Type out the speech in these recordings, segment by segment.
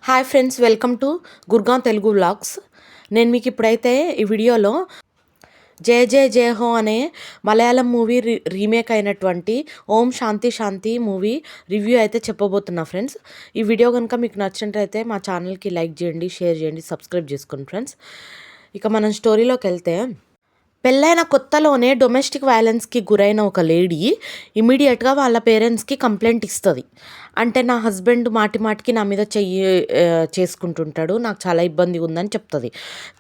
Hi friends, welcome to Gurgaon Telugu vlogs. నేను మీకు ఇప్పుడైతే ఈ వీడియోలో జయ జయ జయ హో అనే మలయాళం మూవీ రీమేక్ అయినటువంటి ఓం శాంతి శాంతి మూవీ రివ్యూ అయితే చెప్పబోతున్నా ఫ్రెండ్స్. ఈ వీడియో కనుక మీకు నచ్చినట్లయితే మా ఛానల్కి లైక్ చేయండి, షేర్ చేయండి, సబ్స్క్రైబ్ చేసుకోండి ఫ్రెండ్స్. ఇక మనం స్టోరీలోకి వెళ్తే, పెళ్ళైన కొత్తలోనే డొమెస్టిక్ వైలెన్స్కి గురైన ఒక లేడీ ఇమీడియట్గా వాళ్ళ పేరెంట్స్కి కంప్లైంట్ ఇస్తుంది. అంటే నా హస్బెండ్ మాటి మాటికి నా మీద చేసుకుంటుంటాడు, నాకు చాలా ఇబ్బంది ఉందని చెప్తుంది.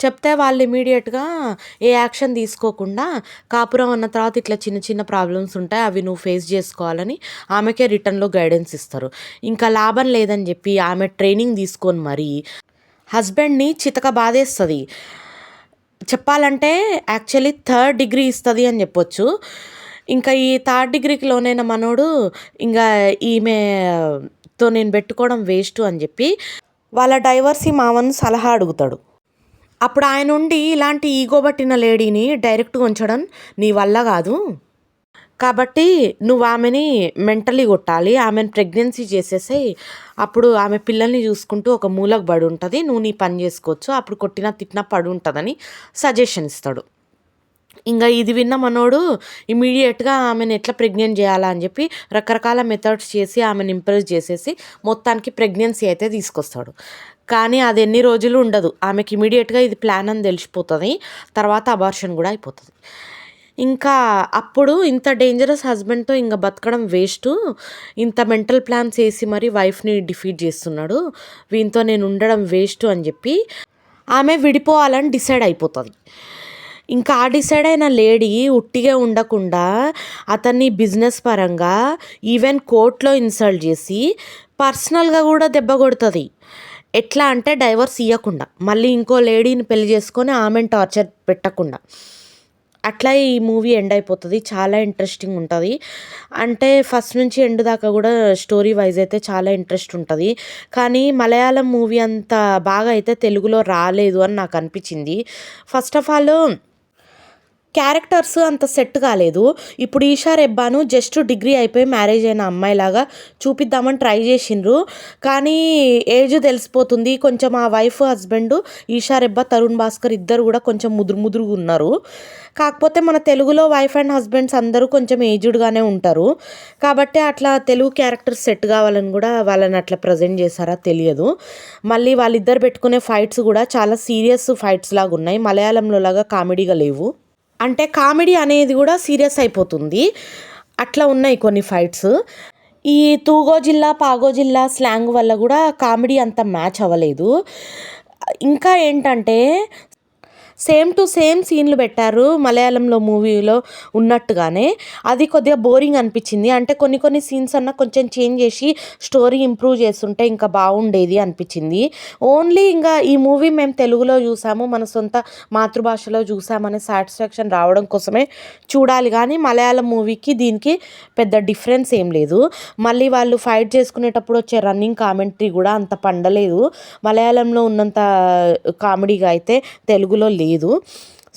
చెప్తే వాళ్ళు ఇమీడియట్గా ఏ యాక్షన్ తీసుకోకుండా, కాపురం అన్న తర్వాత ఇట్లా చిన్న చిన్న ప్రాబ్లమ్స్ ఉంటాయి, అవి నువ్వు ఫేస్ చేసుకోవాలని ఆమెకే రిటర్న్లో గైడెన్స్ ఇస్తారు. ఇంకా లాభం లేదని చెప్పి ఆమె ట్రైనింగ్ తీసుకొని మరీ హస్బెండ్ని చితక బాధేస్తుంది. చెప్పాలంటే యాక్చువల్లీ 3rd డిగ్రీ ఇస్తుంది అని చెప్పొచ్చు. ఇంకా ఈ 3rd డిగ్రీకి లోనైన మనోడు ఇంకా ఈమెతో నేను పెట్టుకోవడం వేస్ట్ అని చెప్పి వాళ్ళ డైవర్సీ మామను సలహా అడుగుతాడు. అప్పుడు ఆయన ఉండి, ఇలాంటి ఈగో పట్టిన లేడీని డైరెక్ట్గా ఉంచడం నీ వల్ల కాదు, కాబట్టి నువ్వు ఆమెని మెంటలీ కొట్టాలి, ఆమెను ప్రెగ్నెన్సీ చేసేసి అప్పుడు ఆమె పిల్లల్ని చూసుకుంటూ ఒక మూలకు పడి ఉంటుంది, నువ్వు నీ పని చేసుకోవచ్చు, అప్పుడు కొట్టినా తిట్టినా పడి ఉంటుందని సజెషన్ ఇస్తాడు. ఇంకా ఇది విన్న మనోడు ఇమీడియట్గా ఆమెను ఎట్లా ప్రెగ్నెంట్ చేయాలా అని చెప్పి రకరకాల మెథడ్స్ చేసి ఆమెను ఇంప్రెస్ చేసేసి మొత్తానికి ప్రెగ్నెన్సీ అయితే తీసుకొస్తాడు. కానీ అది ఎన్ని రోజులు ఉండదు, ఆమెకి ఇమీడియట్గా ఇది ప్లాన్ అని తెలిసిపోతుంది. తర్వాత అబార్షన్ కూడా అయిపోతుంది. ఇంకా అప్పుడు ఇంత డేంజరస్ హస్బెండ్తో ఇంకా బతకడం వేస్ట్, ఇంత మెంటల్ ప్లాన్స్ వేసి మరి వైఫ్ని డిఫీట్ చేస్తున్నాడు, వీనితో నేను ఉండడం వేస్ట్ అని చెప్పి ఆమె విడిపోవాలని డిసైడ్ అయిపోతుంది. ఇంకా ఆ డిసైడ్ అయిన లేడీ ఉట్టిగా ఉండకుండా అతన్ని బిజినెస్ పరంగా ఈవెన్ కోర్టులో ఇన్సల్ట్ చేసి పర్సనల్గా కూడా దెబ్బ కొడుతుంది. ఎట్లా అంటే డైవర్స్ ఇవ్వకుండా, మళ్ళీ ఇంకో లేడీని పెళ్లి చేసుకొని ఆమెను టార్చర్ పెట్టకుండా. అట్లా ఈ మూవీ ఎండ్ అయిపోతుంది. చాలా ఇంట్రెస్టింగ్ ఉంటుంది. అంటే ఫస్ట్ నుంచి ఎండ్ దాకా కూడా స్టోరీ వైజ్ అయితే చాలా ఇంట్రెస్ట్ ఉంటుంది. కానీ మలయాళం మూవీ అంత బాగా అయితే తెలుగులో రాలేదు అని నాకు అనిపించింది. ఫస్ట్ ఆఫ్ ఆల్ క్యారెక్టర్స్ అంత సెట్ కాలేదు. ఇప్పుడు ఈషా రెబ్బాను జస్ట్ డిగ్రీ అయిపోయి మ్యారేజ్ అయిన అమ్మాయిలాగా చూపిద్దామని ట్రై చేసిండ్రు, కానీ ఏజ్ తెలిసిపోతుంది. కొంచెం ఆ వైఫ్ హస్బెండ్ ఈషా రెబ్బా, తరుణ్ భాస్కర్ ఇద్దరు కూడా కొంచెం ముదురుగా ఉన్నారు. కాకపోతే మన తెలుగులో వైఫ్ అండ్ హస్బెండ్స్ అందరూ కొంచెం ఏజ్డ్గానే ఉంటారు, కాబట్టి అట్లా తెలుగు క్యారెక్టర్స్ సెట్ కావాలని కూడా వాళ్ళని అట్లా ప్రజెంట్ చేశారా తెలియదు. మళ్ళీ వాళ్ళిద్దరు పెట్టుకునే ఫైట్స్ కూడా చాలా సీరియస్ ఫైట్స్ లాగా ఉన్నాయి, మలయాళంలో లాగా కామెడీగా లేవు. అంటే కామెడీ అనేది కూడా సీరియస్ అయిపోతుంది, అట్లా ఉన్నాయి కొన్ని ఫైట్స్. ఈ తూగో జిల్లా పాగో జిల్లా స్లాంగ్ వల్ల కూడా కామెడీ అంత మ్యాచ్ అవ్వలేదు. ఇంకా ఏంటంటే సేమ్ టు సేమ్ సీన్లు పెట్టారు మలయాళంలో మూవీలో ఉన్నట్టుగానే, అది కొద్దిగా బోరింగ్ అనిపించింది. అంటే కొన్ని సీన్స్ అన్న కొంచెం చేంజ్ చేసి స్టోరీ ఇంప్రూవ్ చేస్తుంటే ఇంకా బాగుండేది అనిపించింది. ఓన్లీ ఇంకా ఈ మూవీ మేము తెలుగులో చూసాము, మన సొంత మాతృభాషలో చూసామనే సాటిస్ఫాక్షన్ రావడం కోసమే చూడాలి, కానీ మలయాళం మూవీకి దీనికి పెద్ద డిఫరెన్స్ ఏం లేదు. మళ్ళీ వాళ్ళు ఫైట్ చేసుకునేటప్పుడు వచ్చే రన్నింగ్ కామెంటరీ కూడా అంత పండలేదు, మలయాళంలో ఉన్నంత కామెడీగా అయితే తెలుగులో లేదు.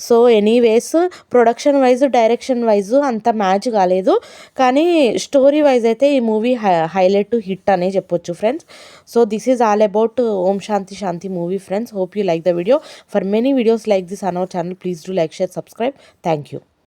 So anyways production wise, direction wise అంత మ్యాచ్ కాలేదు, కానీ స్టోరీ వైజ్ అయితే ఈ మూవీ హైలైట్ హిట్ అనే చెప్పొచ్చు friends. So this is all about Om Shanti Shanti movie friends. Hope you like the video. For many videos like this on our channel, please do like, share, subscribe. Thank you.